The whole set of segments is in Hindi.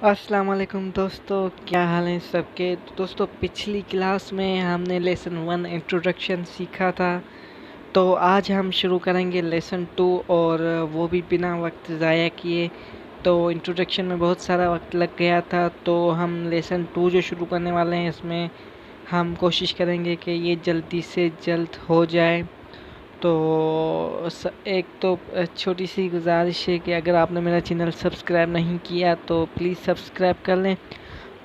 अस्सलाम वालेकुम दोस्तों, क्या हाल है सबके। तो दोस्तों, पिछली क्लास में हमने लेसन 1 इंट्रोडक्शन सीखा था। तो आज हम शुरू करेंगे लेसन 2, और वो भी बिना वक्त ज़ाया किए। तो इंट्रोडक्शन में बहुत सारा वक्त लग गया था, तो हम लेसन 2 जो शुरू करने वाले हैं इसमें हम कोशिश करेंगे कि ये जल्दी से जल्द हो जाए। तो एक तो छोटी सी गुजारिश है कि अगर आपने मेरा चैनल सब्सक्राइब नहीं किया तो प्लीज़ सब्सक्राइब कर लें।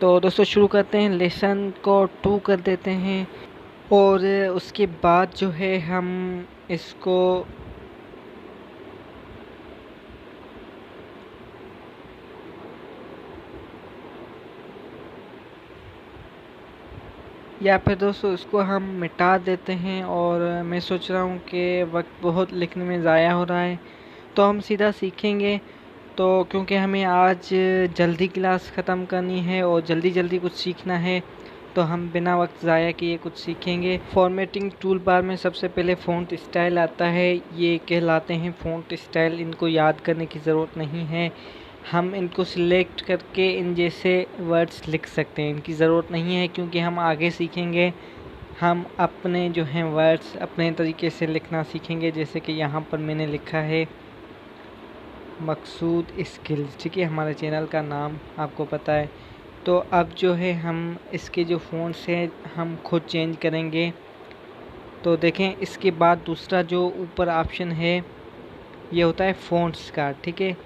तो दोस्तों, शुरू करते हैं, लेसन को 2 कर देते हैं। और उसके बाद जो है हम इसको या फिर दोस्तों इसको हम मिटा देते हैं। और मैं सोच रहा हूँ कि वक्त बहुत लिखने में ज़ाया हो रहा है, तो हम सीधा सीखेंगे। तो क्योंकि हमें आज जल्दी क्लास ख़त्म करनी है और जल्दी जल्दी कुछ सीखना है, तो हम बिना वक्त ज़ाया किए कुछ सीखेंगे। फॉर्मेटिंग टूल बार में सबसे पहले फ़ॉन्ट स्टाइल आता है, ये कहलाते हैं फ़ॉन्ट स्टाइल। इनको याद करने की ज़रूरत नहीं है, हम इनको सिलेक्ट करके इन जैसे वर्ड्स लिख सकते हैं। इनकी ज़रूरत नहीं है क्योंकि हम आगे सीखेंगे, हम अपने जो हैं वर्ड्स अपने तरीके से लिखना सीखेंगे। जैसे कि यहाँ पर मैंने लिखा है मकसूद स्किल्स, ठीक है, हमारे चैनल का नाम आपको पता है। तो अब जो है हम इसके जो फ़ॉन्ट्स हैं हम खुद चेंज करेंगे। तो देखें, इसके बाद दूसरा जो ऊपर ऑप्शन है ये होता है फ़ॉन्ट्स का, ठीक है।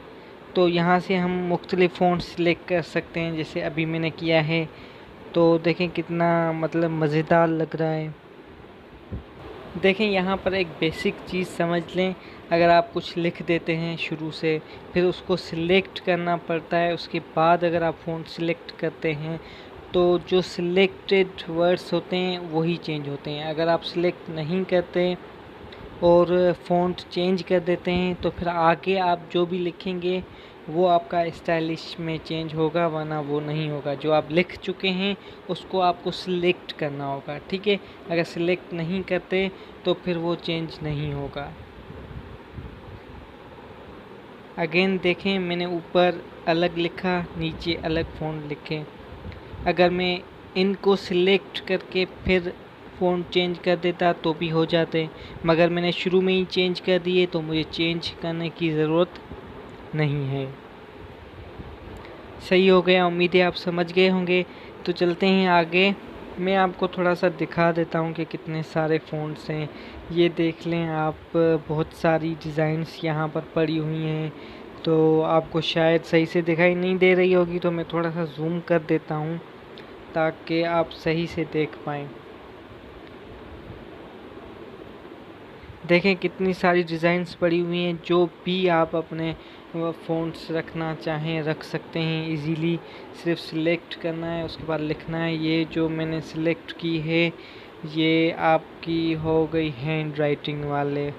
तो यहाँ से हम मुख्तलिफ़ फ़ॉन्ट्स सिलेक्ट कर सकते हैं, जैसे अभी मैंने किया है। तो देखें कितना मतलब मज़ेदार लग रहा है। देखें, यहाँ पर एक बेसिक चीज़ समझ लें, अगर आप कुछ लिख देते हैं शुरू से, फिर उसको सिलेक्ट करना पड़ता है। उसके बाद अगर आप फ़ॉन्ट सिलेक्ट करते हैं तो जो सिलेक्टेड वर्ड्स होते हैं वही चेंज होते हैं। अगर आप सिलेक्ट नहीं करते और फ़ॉन्ट चेंज कर देते हैं तो फिर आगे आप जो भी लिखेंगे वो आपका स्टाइलिश में चेंज होगा, वरना वो नहीं होगा। जो आप लिख चुके हैं उसको आपको सिलेक्ट करना होगा, ठीक है। अगर सिलेक्ट नहीं करते तो फिर वो चेंज नहीं होगा। अगेन देखें, मैंने ऊपर अलग लिखा, नीचे अलग फ़ॉन्ट लिखे। अगर मैं इनको सिलेक्ट करके फिर फ़ॉन्ट चेंज कर देता तो भी हो जाते, मगर मैंने शुरू में ही चेंज कर दिए तो मुझे चेंज करने की ज़रूरत नहीं है। सही हो गया, उम्मीद है आप समझ गए होंगे। तो चलते हैं आगे, मैं आपको थोड़ा सा दिखा देता हूँ कि कितने सारे फ़ॉन्ट्स हैं। ये देख लें आप, बहुत सारी डिज़ाइंस यहाँ पर पड़ी हुई हैं। तो आपको शायद सही से दिखाई नहीं दे रही होगी, तो मैं थोड़ा सा जूम कर देता हूँ ताकि आप सही से देख पाएँ। देखें कितनी सारी डिज़ाइंस पड़ी हुई हैं, जो भी आप अपने फ़ॉन्ट्स रखना चाहें रख सकते हैं इजीली। सिर्फ सिलेक्ट करना है, उसके बाद लिखना है। ये जो मैंने सिलेक्ट की है ये आपकी हो गई हैंड राइटिंग वाले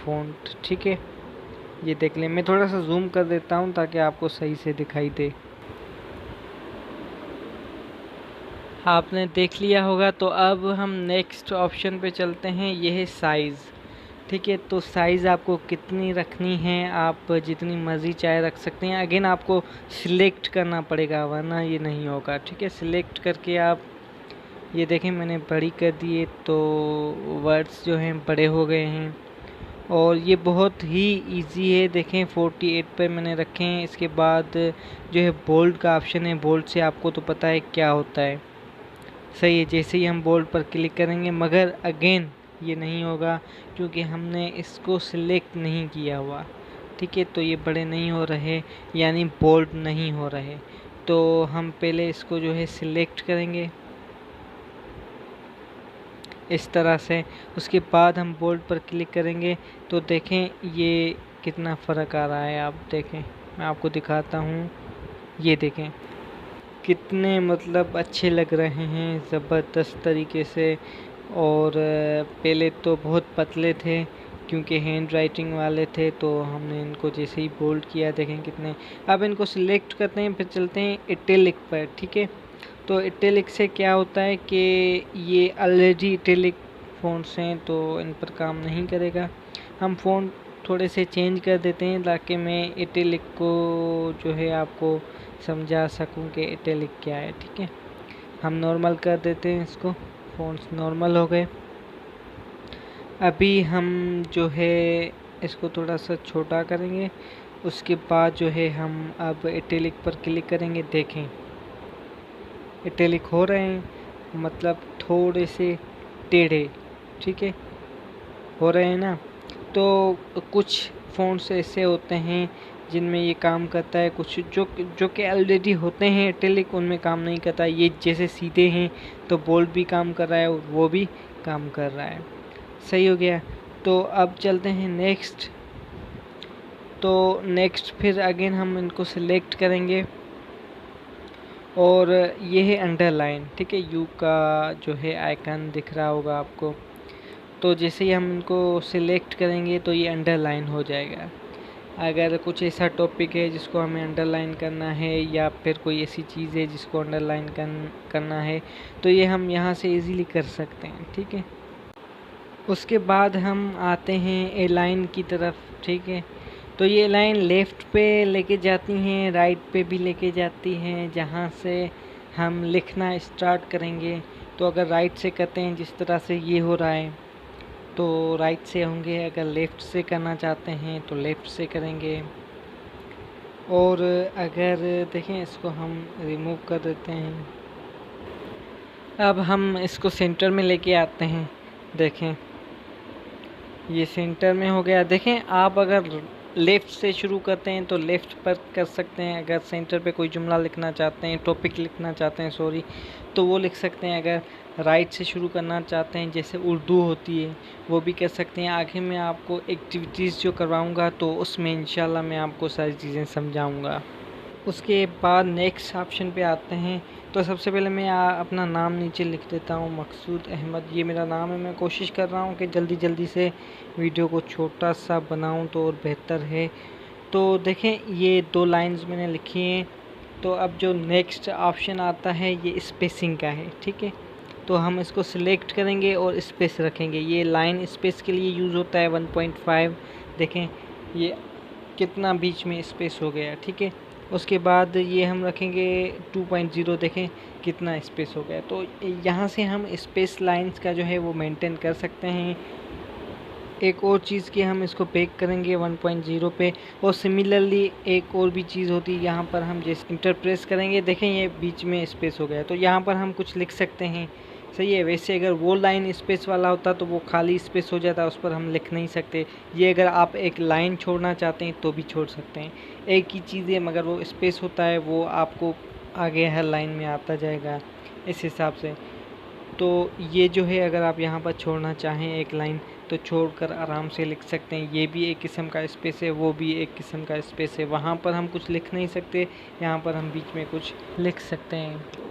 फ़ॉन्ट, ठीक है। ये देख लें, मैं थोड़ा सा जूम कर देता हूँ ताकि आपको सही से दिखाई दे। आपने देख लिया होगा। तो अब हम नेक्स्ट ऑप्शन पे चलते हैं, ये है साइज़, ठीक है। तो साइज़ आपको कितनी रखनी है, आप जितनी मर्ज़ी चाहे रख सकते हैं। अगेन आपको सिलेक्ट करना पड़ेगा, वरना ये नहीं होगा, ठीक है। सिलेक्ट करके आप ये देखें, मैंने बड़ी कर दिए तो वर्ड्स जो हैं बड़े हो गए हैं। और ये बहुत ही इजी है। देखें 48 पे मैंने रखे हैं। इसके बाद जो है बोल्ड का ऑप्शन है, बोल्ड से आपको तो पता है क्या होता है, सही है। जैसे ही हम बोल्ड पर क्लिक करेंगे, मगर अगेन ये नहीं होगा क्योंकि हमने इसको सिलेक्ट नहीं किया हुआ, ठीक है। तो ये बड़े नहीं हो रहे, यानी बोल्ड नहीं हो रहे। तो हम पहले इसको जो है सिलेक्ट करेंगे इस तरह से। उसके बाद हम बोल्ड पर क्लिक करेंगे तो देखें ये कितना फ़र्क आ रहा है। आप देखें, मैं आपको दिखाता हूँ, ये देखें कितने मतलब अच्छे लग रहे हैं, ज़बरदस्त तरीके से। और पहले तो बहुत पतले थे क्योंकि हैंड राइटिंग वाले थे, तो हमने इनको जैसे ही बोल्ड किया देखें कितने। अब इनको सिलेक्ट करते हैं, फिर चलते हैं इटैलिक पर, ठीक है। तो इटैलिक से क्या होता है कि ये ऑलरेडी इटैलिक फ़ॉन्ट्स हैं तो इन पर काम नहीं करेगा। हम फ़ॉन्ट थोड़े से चेंज कर देते हैं ताकि मैं इटैलिक को जो है आपको समझा सकूं कि इटैलिक क्या है। ठीक है, हम नॉर्मल कर देते हैं इसको, फ़ॉन्ट्स नॉर्मल हो गए। अभी हम जो है इसको थोड़ा सा छोटा करेंगे, उसके बाद जो है हम अब इटैलिक पर क्लिक करेंगे। देखें इटैलिक हो रहे हैं, मतलब थोड़े से टेढ़े, ठीक है, हो रहे हैं ना। तो कुछ फ़ॉन्ट्स ऐसे होते हैं जिनमें ये काम करता है, कुछ जो कि ऑलरेडी होते हैं इटैलिक, उनमें काम नहीं करता। ये जैसे सीधे हैं तो बोल्ड भी काम कर रहा है और वो भी काम कर रहा है। सही हो गया। तो अब चलते हैं नेक्स्ट। तो नेक्स्ट फिर अगेन हम इनको सिलेक्ट करेंगे और ये है अंडरलाइन। ठीक है, यू का जो है आइकन दिख रहा होगा आपको। तो जैसे ही हम इनको सिलेक्ट करेंगे तो ये अंडरलाइन हो जाएगा। अगर कुछ ऐसा टॉपिक है जिसको हमें अंडरलाइन करना है या फिर कोई ऐसी चीज़ है जिसको अंडरलाइन करना है तो ये हम यहाँ से इजीली कर सकते हैं। ठीक है, उसके बाद हम आते हैं ए लाइन की तरफ। ठीक है, तो ये लाइन लेफ़्ट पे लेके जाती हैं, राइट पे भी लेके जाती हैं, जहाँ से हम लिखना स्टार्ट करेंगे। तो अगर राइट से करते हैं जिस तरह से ये हो रहा है तो राइट से होंगे, अगर लेफ़्ट से करना चाहते हैं तो लेफ़्ट से करेंगे। और अगर देखें इसको हम रिमूव कर देते हैं। अब हम इसको सेंटर में लेके आते हैं। देखें ये सेंटर में हो गया। देखें आप अगर लेफ़्ट से शुरू करते हैं तो लेफ़्ट पर कर सकते हैं, अगर सेंटर पे कोई जुमला लिखना चाहते हैं, टॉपिक लिखना चाहते हैं सॉरी, तो वो लिख सकते हैं। अगर राइट से शुरू करना चाहते हैं जैसे उर्दू होती है वो भी कर सकते हैं। आगे मैं आपको एक्टिविटीज़ जो करवाऊँगा तो उसमें इंशाल्लाह मैं आपको सारी चीज़ें समझाऊँगा। उसके बाद नेक्स्ट ऑप्शन पे आते हैं। तो सबसे पहले मैं अपना नाम नीचे लिख देता हूँ, मकसूद अहमद ये मेरा नाम है। मैं कोशिश कर रहा हूँ कि जल्दी जल्दी से वीडियो को छोटा सा बनाऊँ तो और बेहतर है। तो देखें ये 2 लाइंस मैंने लिखी हैं। तो अब जो नेक्स्ट ऑप्शन आता है ये स्पेसिंग का है। ठीक है, तो हम इसको सिलेक्ट करेंगे और स्पेस रखेंगे। ये लाइन स्पेस के लिए यूज़ होता है 1.5। देखें ये कितना बीच में स्पेस हो गया। ठीक है, उसके बाद ये हम रखेंगे 2.0। देखें कितना स्पेस हो गया। तो यहाँ से हम स्पेस लाइंस का जो है वो मेंटेन कर सकते हैं। एक और चीज़ की हम इसको पैक करेंगे 1.0 पे। और सिमिलरली एक और भी चीज़ होती है, यहाँ पर हम जैसे इंटर प्रेस करेंगे, देखें ये बीच में स्पेस हो गया। तो यहाँ पर हम कुछ लिख सकते हैं। सही है, वैसे अगर वो लाइन स्पेस वाला होता तो वो खाली स्पेस हो जाता, उस पर हम लिख नहीं सकते। ये अगर आप एक लाइन छोड़ना चाहते हैं तो भी छोड़ सकते हैं। एक ही चीज़ है, मगर वो स्पेस होता है वो आपको आगे हर लाइन में आता जाएगा इस हिसाब से। तो ये जो है अगर आप यहाँ पर छोड़ना चाहें एक लाइन तो छोड़कर आराम से लिख सकते हैं। ये भी एक किस्म का स्पेस है, वो भी एक किस्म का स्पेस है। वहाँ पर हम कुछ लिख नहीं सकते, यहाँ पर हम बीच में कुछ लिख सकते हैं।